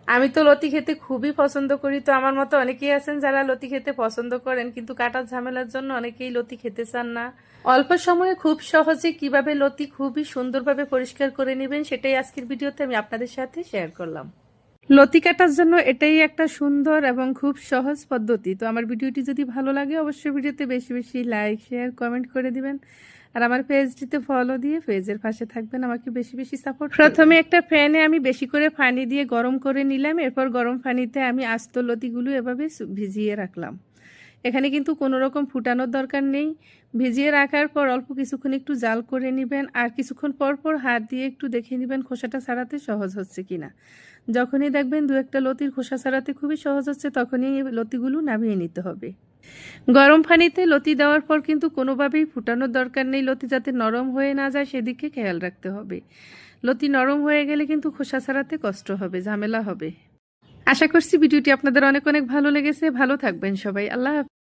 আমি তো লতি খেতে খুবই পছন্দ করি। তো আমার মতো অনেকেই আছেন যারা লতি খেতে পছন্দ করেন, কিন্তু কাটার ঝামেলার জন্য অনেকেই লতি খেতে চান না। অল্প সময়ে খুব সহজে কিভাবে লতি খুবই সুন্দরভাবে পরিষ্কার করে নেবেন সেটাই আজকের ভিডিওতে আমি আপনাদের সাথে শেয়ার করলাম। লতি কাটার জন্য এটাই একটা সুন্দর এবং খুব সহজ পদ্ধতি। তো আমার ভিডিওটি যদি ভালো লাগে অবশ্যই ভিডিওতে বেশি বেশি লাইক শেয়ার কমেন্ট করে দিবেন। আর আমার পেজটিতে ফলো দিয়ে পেজের পাশে থাকবেন, আমাকে বেশি বেশি সাপোর্ট। প্রথমে একটা প্যানে আমি বেশি করে পানি দিয়ে গরম করে নিলাম। এরপর গরম পানিতে আমি আস্ত লতিগুলো এভাবে ভিজিয়ে রাখলাম। এখানে কিন্তু কোনো রকম ফুটানোর দরকার নেই। ভিজিয়ে রাখার পর অল্প কিছুক্ষণ একটু জাল করে নেবেন, আর কিছুক্ষণ পর পর হাত দিয়ে একটু দেখে নেবেন খোসাটা ছাড়াতে সহজ হচ্ছে কিনা। যখনই দেখবেন দু একটা লতির খোসা ছাড়াতে খুবই সহজ হচ্ছে, তখনই লতিগুলো নামিয়ে নিতে হবে। গরম পানিতে লতি দেওয়ার পর কিন্তু কোনোভাবেই ফুটানোর দরকার নেই, লতি যাতে নরম হয়ে না যায় সেদিকে খেয়াল রাখতে হবে। লতি নরম হয়ে গেলে কিন্তু খোসা ছাড়াতে কষ্ট হবে, ঝামেলা হবে। আশা করছি ভিডিওটি আপনাদের অনেক অনেক ভালো লেগেছে। ভালো থাকবেন সবাই। আল্লাহ হাফেজ।